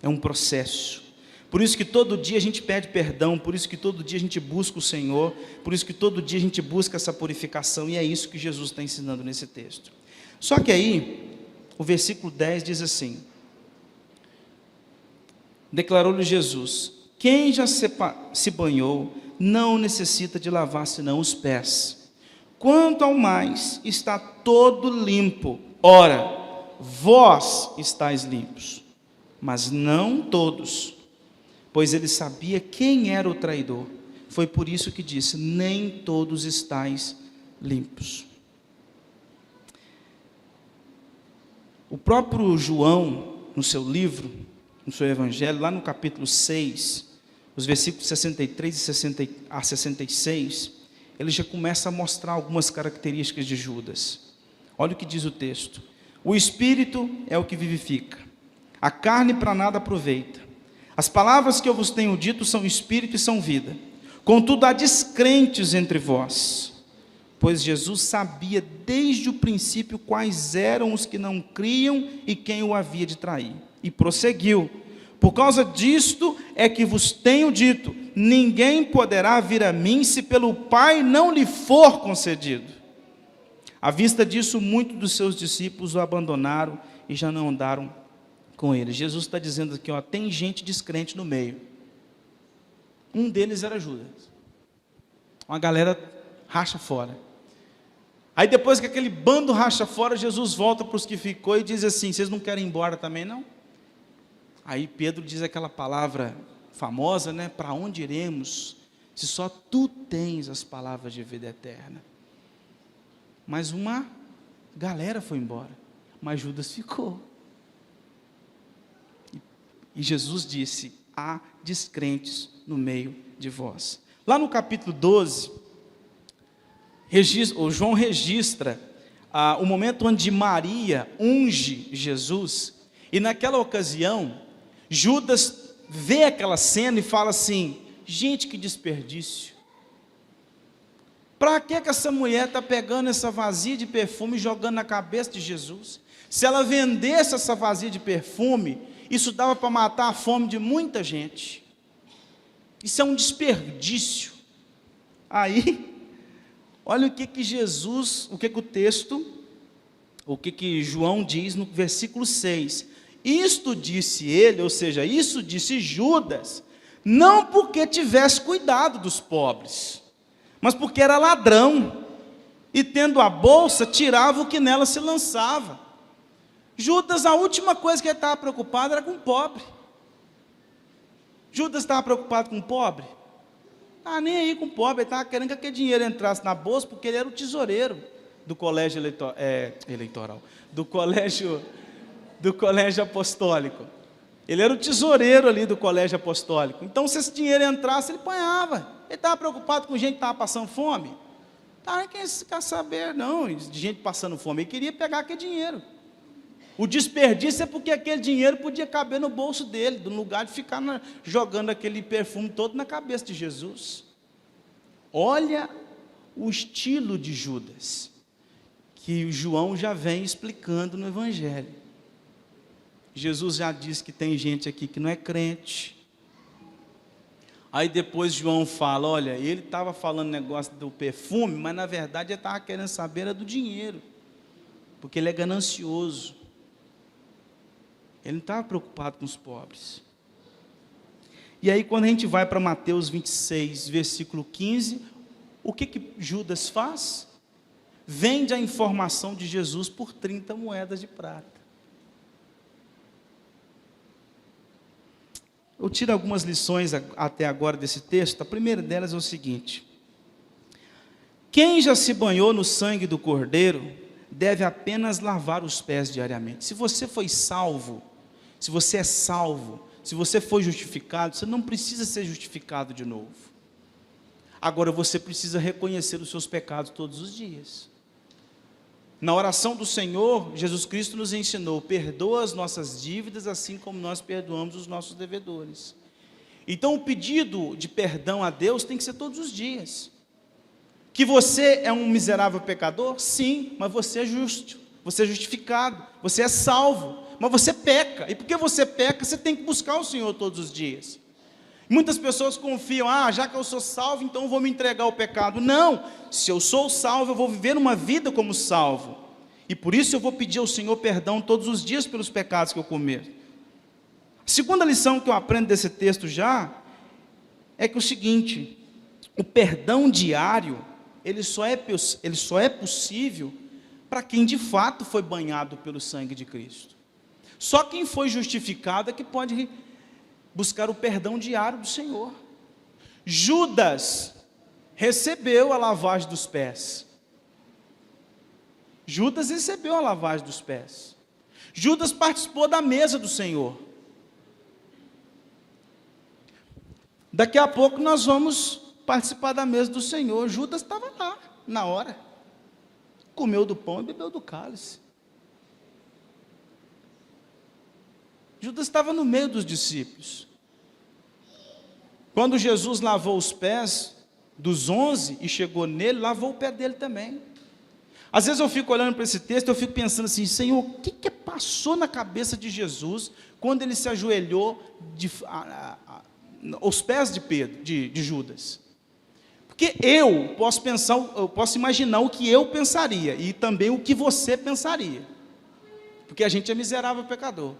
É um processo. Por isso que todo dia a gente pede perdão, por isso que todo dia a gente busca o Senhor, por isso que todo dia a gente busca essa purificação, e é isso que Jesus está ensinando nesse texto. Só que aí, o versículo 10 diz assim: declarou-lhe Jesus: quem já se banhou, não necessita de lavar senão os pés. Quanto ao mais, está todo limpo. Ora, vós estáis limpos, mas não todos. Pois ele sabia quem era o traidor. Foi por isso que disse: nem todos estáis limpos. O próprio João, no seu livro, no seu evangelho, lá no capítulo 6, os versículos 63 a 66, ele já começa a mostrar algumas características de Judas. Olha o que diz o texto: o espírito é o que vivifica, a carne para nada aproveita. As palavras que eu vos tenho dito são espírito e são vida. Contudo, há descrentes entre vós. Pois Jesus sabia desde o princípio quais eram os que não criam e quem o havia de trair. E prosseguiu: por causa disto é que vos tenho dito: ninguém poderá vir a mim se pelo Pai não lhe for concedido. À vista disso, muitos dos seus discípulos o abandonaram e já não andaram com ele. Jesus está dizendo aqui, tem gente descrente no meio. Um deles era Judas. Uma galera racha fora. Aí depois que aquele bando racha fora, Jesus volta para os que ficou e diz assim: vocês não querem ir embora também não? Aí Pedro diz aquela palavra famosa, né? Para onde iremos, se só tu tens as palavras de vida eterna? Mas uma galera foi embora, mas Judas ficou. E Jesus disse: há descrentes no meio de vós. Lá no capítulo 12, João registra o momento onde Maria unge Jesus, e naquela ocasião, Judas vê aquela cena e fala assim: gente, que desperdício. Para que essa mulher está pegando essa vasilha de perfume e jogando na cabeça de Jesus? Se ela vendesse essa vasilha de perfume, isso dava para matar a fome de muita gente. Isso é um desperdício. Aí, olha o que Jesus, o texto, o que João diz no versículo 6. Isto disse ele, ou seja, isso disse Judas, não porque tivesse cuidado dos pobres. mas porque era ladrão, e tendo a bolsa, tirava o que nela se lançava. Judas, a última coisa que ele estava preocupado era com o pobre. Judas estava preocupado com o pobre? Estava nem aí com o pobre, ele estava querendo que aquele dinheiro entrasse na bolsa, porque ele era o tesoureiro do colégio eleitoral, do colégio apostólico. Ele era o tesoureiro ali do colégio apostólico. Então, se esse dinheiro entrasse, ele apanhava. Ele estava preocupado com gente que estava passando fome? Não quer saber, não, de gente passando fome. Ele queria pegar aquele dinheiro. O desperdício é porque aquele dinheiro podia caber no bolso dele, no lugar de ficar jogando aquele perfume todo na cabeça de Jesus. Olha o estilo de Judas, que o João já vem explicando no Evangelho. Jesus já disse que tem gente aqui que não é crente. Aí depois João fala, olha, ele estava falando negócio do perfume, mas na verdade ele estava querendo saber era do dinheiro, porque ele é ganancioso. Ele não estava preocupado com os pobres. E aí quando a gente vai para Mateus 26, versículo 15, o que Judas faz? Vende a informação de Jesus por 30 moedas de prata. Eu tiro algumas lições até agora desse texto. A primeira delas é o seguinte: quem já se banhou no sangue do Cordeiro deve apenas lavar os pés diariamente. Se você foi salvo, se você é salvo, se você foi justificado, você não precisa ser justificado de novo. Agora você precisa reconhecer os seus pecados todos os dias. Na oração do Senhor, Jesus Cristo nos ensinou: perdoa as nossas dívidas, assim como nós perdoamos os nossos devedores. Então o pedido de perdão a Deus tem que ser todos os dias. Que você é um miserável pecador? Sim, mas você é justo, você é justificado, você é salvo, mas você peca, e porque você peca, você tem que buscar o Senhor todos os dias. Muitas pessoas confiam, já que eu sou salvo, então eu vou me entregar ao pecado. Não, se eu sou salvo, eu vou viver uma vida como salvo, e por isso eu vou pedir ao Senhor perdão todos os dias pelos pecados que eu cometo. A segunda lição que eu aprendo desse texto é que o seguinte: o perdão diário, ele só é possível para quem de fato foi banhado pelo sangue de Cristo. Só quem foi justificado é que pode buscar o perdão diário do Senhor. Judas recebeu a lavagem dos pés. Judas recebeu a lavagem dos pés. Judas participou da mesa do Senhor. Daqui a pouco nós vamos participar da mesa do Senhor. Judas estava lá, na hora. Comeu do pão e bebeu do cálice. Judas estava no meio dos discípulos. Quando Jesus lavou os pés dos 11 e chegou nele, lavou o pé dele também. Às vezes eu fico olhando para esse texto, eu fico pensando assim: Senhor, o que passou na cabeça de Jesus quando ele se ajoelhou aos pés de Judas? Porque eu posso imaginar o que eu pensaria, e também o que você pensaria, porque a gente é miserável pecador.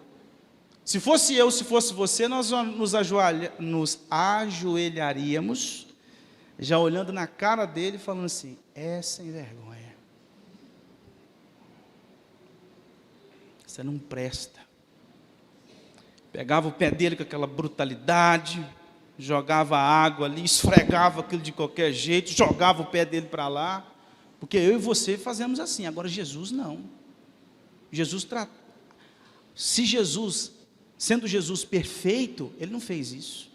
Se fosse eu, se fosse você, nós nos ajoelharíamos, já olhando na cara dele, falando assim: é sem vergonha, você não presta. Pegava o pé dele com aquela brutalidade, jogava água ali, esfregava aquilo de qualquer jeito, jogava o pé dele para lá, porque eu e você fazemos assim. Agora Jesus não. Se Jesus, sendo Jesus perfeito, ele não fez isso.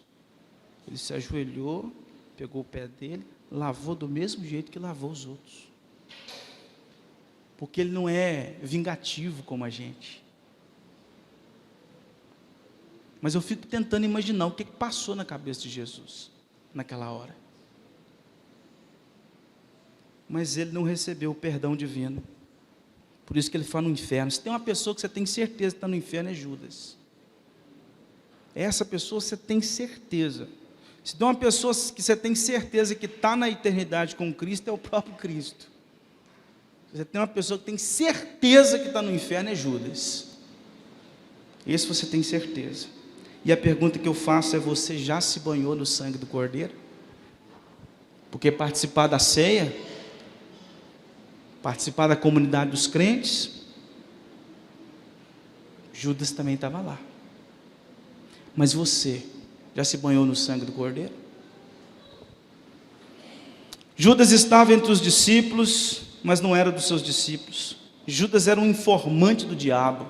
Ele se ajoelhou, pegou o pé dele, lavou do mesmo jeito que lavou os outros, porque ele não é vingativo como a gente. Mas eu fico tentando imaginar o que passou na cabeça de Jesus naquela hora. Mas ele não recebeu o perdão divino. Por isso que ele fala no inferno. Se tem uma pessoa que você tem certeza que está no inferno, é Judas. Essa pessoa você tem certeza. Se tem uma pessoa que você tem certeza que está na eternidade com Cristo, é o próprio Cristo. Se você tem uma pessoa que tem certeza que está no inferno, é Judas. Esse você tem certeza. E a pergunta que eu faço é: você já se banhou no sangue do Cordeiro? Porque participar da ceia, participar da comunidade dos crentes, Judas também estava lá. Mas você já se banhou no sangue do Cordeiro? Judas estava entre os discípulos, mas não era dos seus discípulos. Judas era um informante do diabo.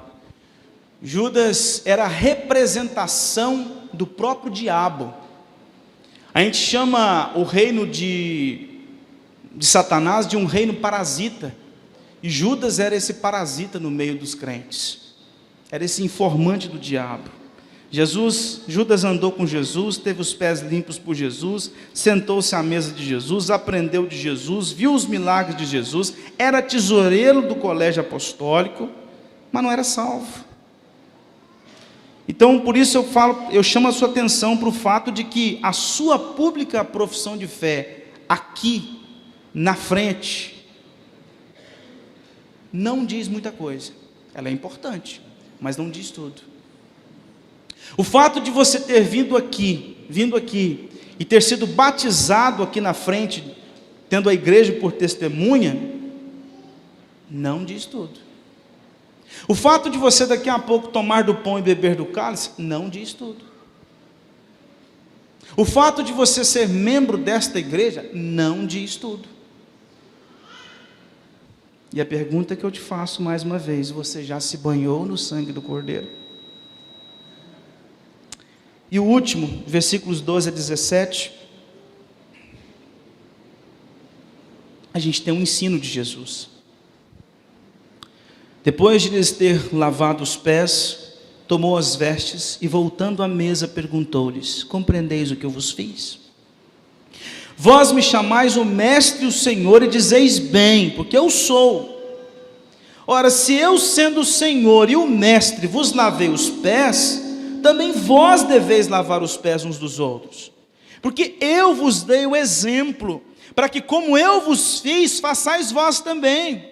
Judas era a representação do próprio diabo. A gente chama o reino de Satanás de um reino parasita. E Judas era esse parasita no meio dos crentes. Era esse informante do diabo. Judas andou com Jesus, teve os pés limpos por Jesus, sentou-se à mesa de Jesus, aprendeu de Jesus, viu os milagres de Jesus, era tesoureiro do colégio apostólico, mas não era salvo. Então, por isso eu chamo a sua atenção para o fato de que a sua pública profissão de fé, aqui, na frente, não diz muita coisa. Ela é importante, mas não diz tudo. O fato de você ter vindo aqui e ter sido batizado aqui na frente, tendo a igreja por testemunha, não diz tudo. O fato de você daqui a pouco tomar do pão e beber do cálice, não diz tudo. O fato de você ser membro desta igreja, não diz tudo. E a pergunta que eu te faço mais uma vez, você já se banhou no sangue do Cordeiro? E o último, versículos 12 a 17, a gente tem um ensino de Jesus. Depois de lhes ter lavado os pés, tomou as vestes e, voltando à mesa, perguntou-lhes: compreendeis o que eu vos fiz? Vós me chamais o Mestre e o Senhor, e dizeis bem, porque eu sou. Ora, se eu, sendo o Senhor e o Mestre, vos lavei os pés, também vós deveis lavar os pés uns dos outros. Porque eu vos dei o exemplo, para que como eu vos fiz, façais vós também.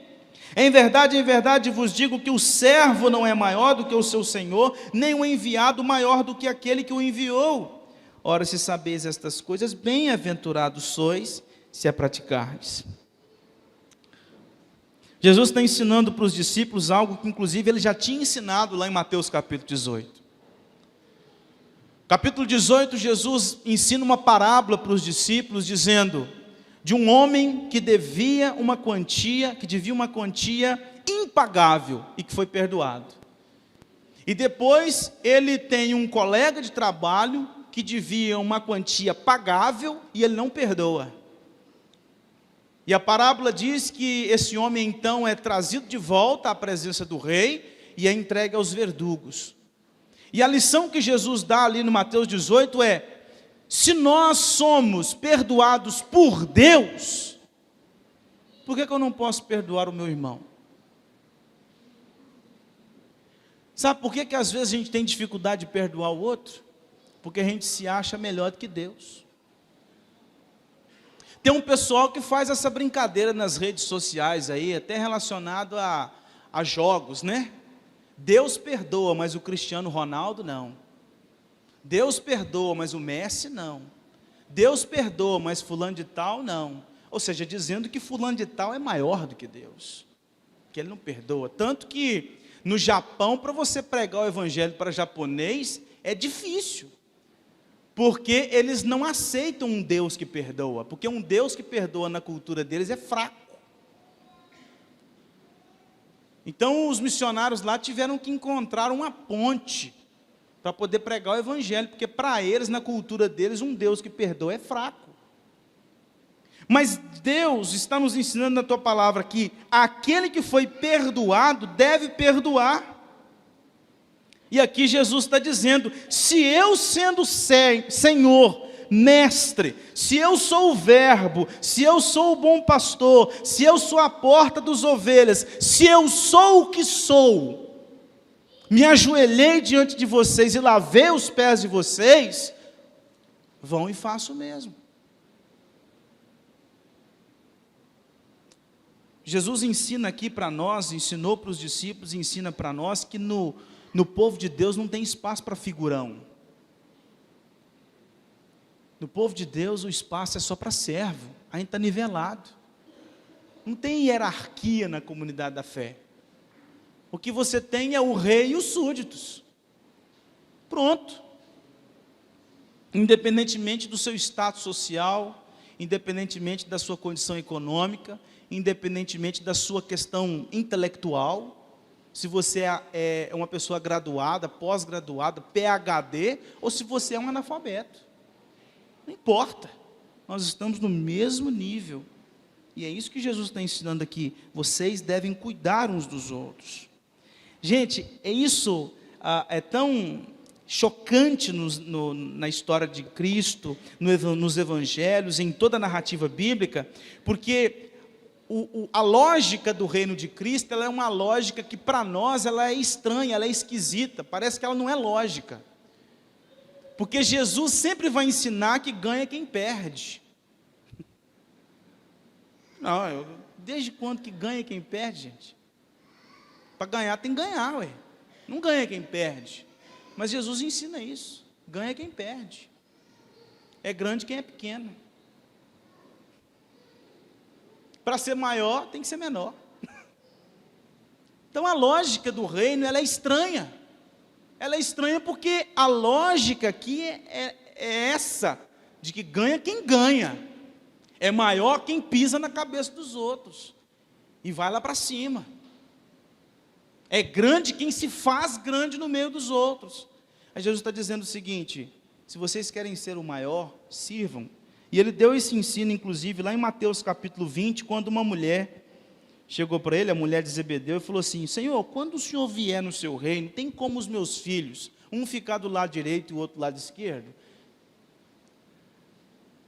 Em verdade vos digo que o servo não é maior do que o seu senhor, nem o enviado maior do que aquele que o enviou. Ora, se sabeis estas coisas, bem-aventurados sois, se a praticardes. Jesus está ensinando para os discípulos algo que inclusive ele já tinha ensinado lá em Mateus capítulo 18. Capítulo 18, Jesus ensina uma parábola para os discípulos, dizendo de um homem que devia uma quantia impagável e que foi perdoado. E depois ele tem um colega de trabalho que devia uma quantia pagável e ele não perdoa. E a parábola diz que esse homem então é trazido de volta à presença do rei e é entregue aos verdugos. E a lição que Jesus dá ali no Mateus 18 é: se nós somos perdoados por Deus, por que eu não posso perdoar o meu irmão? Sabe por que às vezes a gente tem dificuldade de perdoar o outro? Porque a gente se acha melhor do que Deus. Tem um pessoal que faz essa brincadeira nas redes sociais aí, até relacionado a jogos, né? Deus perdoa, mas o Cristiano Ronaldo não. Deus perdoa, mas o Messi não. Deus perdoa, mas fulano de tal não. Ou seja, dizendo que fulano de tal é maior do que Deus, que ele não perdoa. Tanto que no Japão, para você pregar o evangelho para japonês, é difícil. Porque eles não aceitam um Deus que perdoa. Porque um Deus que perdoa na cultura deles é fraco. Então os missionários lá tiveram que encontrar uma ponte para poder pregar o evangelho, porque para eles, na cultura deles, um Deus que perdoa é fraco. Mas Deus está nos ensinando na tua palavra que aquele que foi perdoado deve perdoar. E aqui Jesus está dizendo: se eu sendo Senhor, Mestre, se eu sou o Verbo, se eu sou o bom pastor, se eu sou a porta dos ovelhas, se eu sou o que sou, me ajoelhei diante de vocês e lavei os pés de vocês, vão e façam o mesmo. Jesus ensina aqui para nós, ensinou para os discípulos, ensina para nós que no povo de Deus não tem espaço para figurão. No povo de Deus, o espaço é só para servo. A gente está nivelado. Não tem hierarquia na comunidade da fé. O que você tem é o rei e os súditos. Pronto. Independentemente do seu status social, independentemente da sua condição econômica, independentemente da sua questão intelectual, se você é uma pessoa graduada, pós-graduada, PhD, ou se você é um analfabeto. Não importa. Nós estamos no mesmo nível. E é isso que Jesus está ensinando aqui. Vocês devem cuidar uns dos outros. Gente, isso é tão chocante na história de Cristo, nos evangelhos, em toda a narrativa bíblica, porque a lógica do reino de Cristo, ela é uma lógica que para nós ela é estranha, ela é esquisita, parece que ela não é lógica. Porque Jesus sempre vai ensinar que ganha quem perde. Não, desde quando que ganha quem perde, gente? Para ganhar tem que ganhar, ué. Não ganha quem perde. Mas Jesus ensina isso. Ganha quem perde. É grande quem é pequeno. Para ser maior, tem que ser menor. Então a lógica do reino, ela é estranha. Ela é estranha porque a lógica aqui é essa, de que ganha quem ganha. É maior quem pisa na cabeça dos outros. E vai lá para cima. É grande quem se faz grande no meio dos outros. Aí Jesus está dizendo o seguinte: se vocês querem ser o maior, sirvam. E ele deu esse ensino, inclusive, lá em Mateus capítulo 20, quando uma mulher chegou para ele, a mulher de Zebedeu, e falou assim: Senhor, quando o Senhor vier no seu reino, tem como os meus filhos, um ficar do lado direito e o outro do lado esquerdo?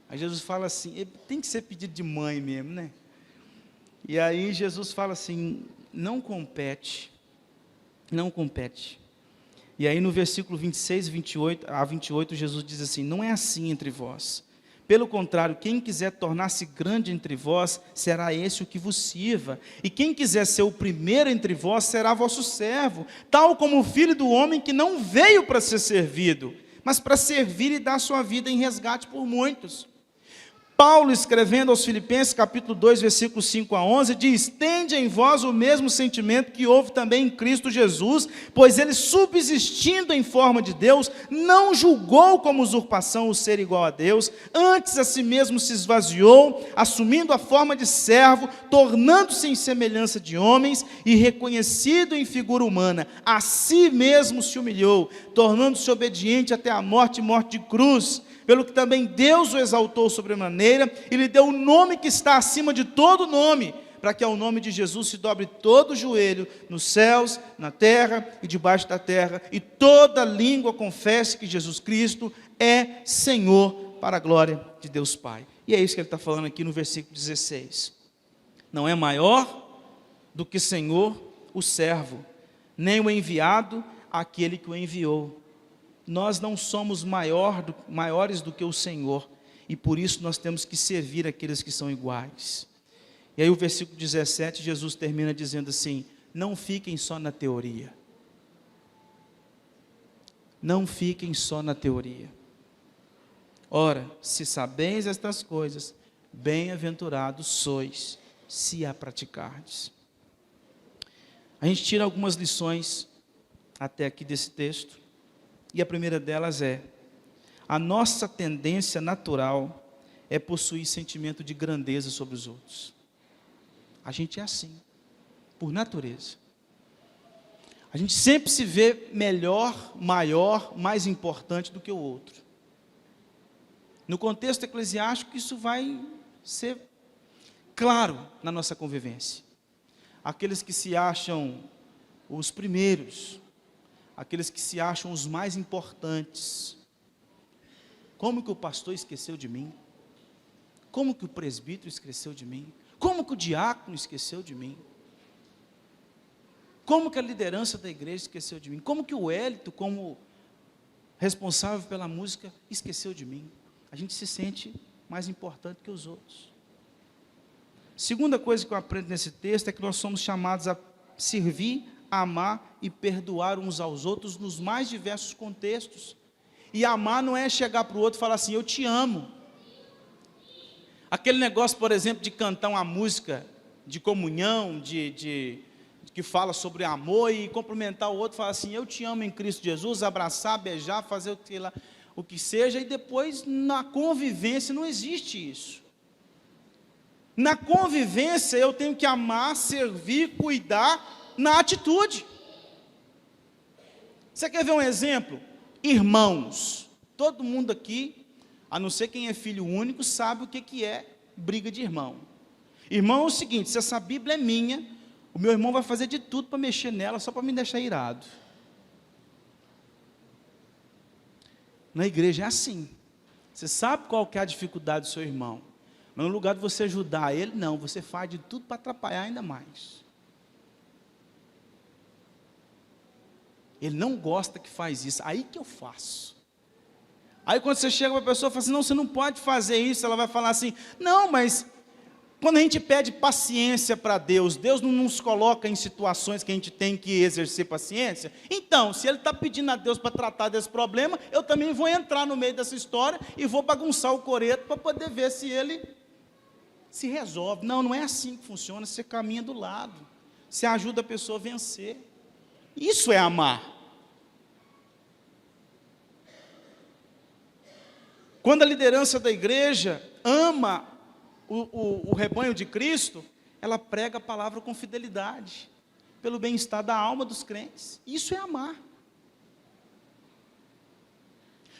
Aí Jesus fala assim, tem que ser pedido de mãe mesmo, né? E aí Jesus fala assim, não compete. E aí no versículo 26 a 28, Jesus diz assim, não é assim entre vós. Pelo contrário, quem quiser tornar-se grande entre vós, será esse o que vos sirva. E quem quiser ser o primeiro entre vós, será vosso servo. Tal como o Filho do Homem, que não veio para ser servido, mas para servir e dar sua vida em resgate por muitos. Paulo, escrevendo aos Filipenses, capítulo 2, versículos 5 a 11, diz, tende em vós o mesmo sentimento que houve também em Cristo Jesus, pois ele, subsistindo em forma de Deus, não julgou como usurpação o ser igual a Deus, antes a si mesmo se esvaziou, assumindo a forma de servo, tornando-se em semelhança de homens, e reconhecido em figura humana, a si mesmo se humilhou, tornando-se obediente até a morte e morte de cruz, pelo que também Deus o exaltou sobremaneira, e lhe deu o nome que está acima de todo nome, para que ao nome de Jesus se dobre todo o joelho, nos céus, na terra e debaixo da terra, e toda língua confesse que Jesus Cristo é Senhor, para a glória de Deus Pai. E é isso que ele está falando aqui no versículo 16. Não é maior do que Senhor o servo, nem o enviado aquele que o enviou. Nós não somos maiores do que o Senhor, e por isso nós temos que servir aqueles que são iguais. E aí o versículo 17, Jesus termina dizendo assim, não fiquem só na teoria. Não fiquem só na teoria. Ora, se sabeis estas coisas, bem-aventurados sois, se a praticardes. A gente tira algumas lições até aqui desse texto. E a primeira delas é, a nossa tendência natural é possuir sentimento de grandeza sobre os outros. A gente é assim, por natureza. A gente sempre se vê melhor, maior, mais importante do que o outro. No contexto eclesiástico, isso vai ser claro na nossa convivência. Aqueles que se acham os primeiros, aqueles que se acham os mais importantes. Como que o pastor esqueceu de mim? Como que o presbítero esqueceu de mim? Como que o diácono esqueceu de mim? Como que a liderança da igreja esqueceu de mim? Como que o Hélito, como responsável pela música, esqueceu de mim? A gente se sente mais importante que os outros. Segunda coisa que eu aprendo nesse texto é que nós somos chamados a servir, amar e perdoar uns aos outros nos mais diversos contextos. E amar não é chegar para o outro e falar assim, eu te amo. Aquele negócio, por exemplo, de cantar uma música de comunhão, que fala sobre amor e cumprimentar o outro, falar assim, eu te amo em Cristo Jesus, abraçar, beijar, fazer o que seja, e depois na convivência não existe isso. Na convivência eu tenho que amar, servir, cuidar na atitude. Você quer ver um exemplo? Irmãos, todo mundo aqui, a não ser quem é filho único, sabe o que é briga de irmão. Irmão é o seguinte, se essa Bíblia é minha, o meu irmão vai fazer de tudo para mexer nela, só para me deixar irado. Na igreja é assim. Você sabe qual que é a dificuldade do seu irmão, mas no lugar de você ajudar ele, não, você faz de tudo para atrapalhar ainda mais. Ele não gosta que faz isso, aí que eu faço. Aí quando você chega para a pessoa e fala assim, não, você não pode fazer isso, ela vai falar assim, não, mas quando a gente pede paciência para Deus, Deus não nos coloca em situações que a gente tem que exercer paciência. Então, se Ele está pedindo a Deus para tratar desse problema, eu também vou entrar no meio dessa história e vou bagunçar o coreto para poder ver se Ele se resolve. Não, não é assim que funciona, você caminha do lado, você ajuda a pessoa a vencer. Isso é amar. Quando a liderança da igreja ama o rebanho de Cristo, ela prega a palavra com fidelidade, pelo bem-estar da alma dos crentes. Isso é amar.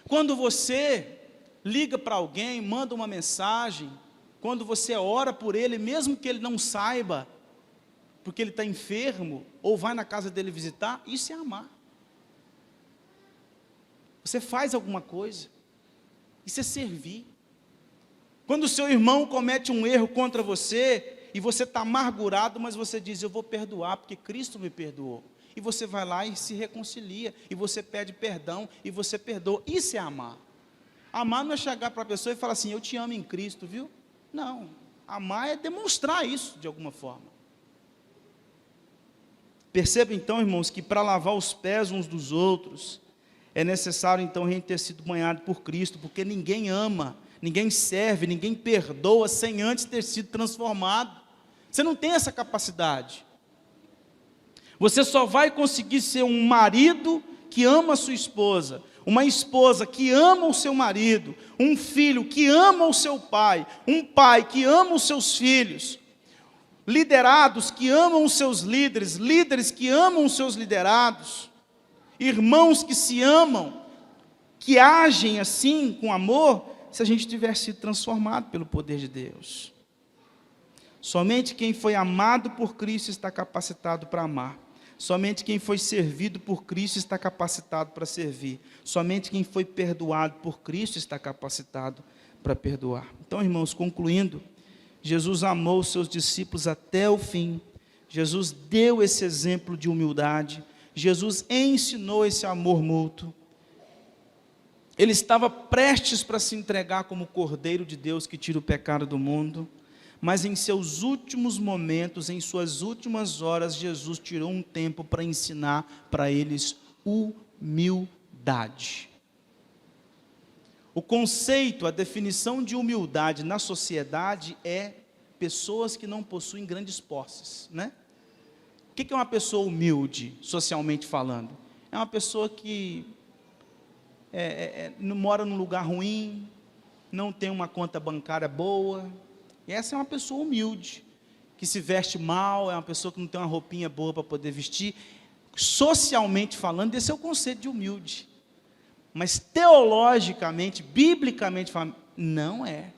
Quando você liga para alguém, manda uma mensagem, quando você ora por ele, mesmo que ele não saiba, porque ele está enfermo, ou vai na casa dele visitar, isso é amar. Você faz alguma coisa, isso é servir. Quando o seu irmão comete um erro contra você, e você está amargurado, mas você diz, eu vou perdoar, porque Cristo me perdoou. E você vai lá e se reconcilia, e você pede perdão, e você perdoa. Isso é amar. Amar não é chegar para a pessoa e falar assim, eu te amo em Cristo, viu? Não, amar é demonstrar isso de alguma forma. Perceba então, irmãos, que para lavar os pés uns dos outros, é necessário então a gente ter sido banhado por Cristo, porque ninguém ama, ninguém serve, ninguém perdoa sem antes ter sido transformado. Você não tem essa capacidade. Você só vai conseguir ser um marido que ama a sua esposa, uma esposa que ama o seu marido, um filho que ama o seu pai, um pai que ama os seus filhos, liderados que amam os seus líderes, líderes que amam os seus liderados, irmãos que se amam, que agem assim com amor, se a gente tiver sido transformado pelo poder de Deus. Somente quem foi amado por Cristo está capacitado para amar. Somente quem foi servido por Cristo está capacitado para servir. Somente quem foi perdoado por Cristo está capacitado para perdoar. Então, irmãos, concluindo, Jesus amou os seus discípulos até o fim. Jesus deu esse exemplo de humildade. Jesus ensinou esse amor mútuo. Ele estava prestes para se entregar como Cordeiro de Deus que tira o pecado do mundo. Mas em seus últimos momentos, em suas últimas horas, Jesus tirou um tempo para ensinar para eles humildade. O conceito, a definição de humildade na sociedade é pessoas que não possuem grandes posses, né? O que é uma pessoa humilde, socialmente falando? É uma pessoa que não mora num lugar ruim, não tem uma conta bancária boa. Essa é uma pessoa humilde, que se veste mal, é uma pessoa que não tem uma roupinha boa para poder vestir. Socialmente falando, esse é o conceito de humilde. Mas teologicamente, biblicamente falando, não é.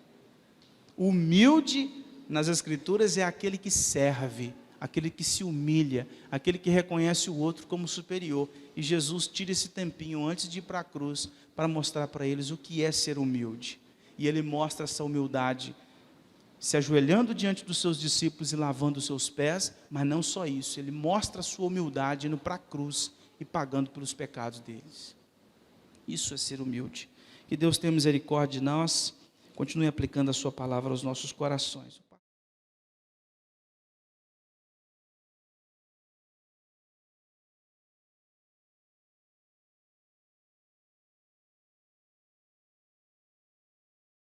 Humilde nas Escrituras é aquele que serve, aquele que se humilha, aquele que reconhece o outro como superior. E Jesus tira esse tempinho antes de ir para a cruz para mostrar para eles o que é ser humilde. E ele mostra essa humildade se ajoelhando diante dos seus discípulos e lavando os seus pés, mas não só isso, ele mostra a sua humildade indo para a cruz e pagando pelos pecados deles. Isso é ser humilde. Que Deus tenha misericórdia de nós, continue aplicando a sua palavra aos nossos corações.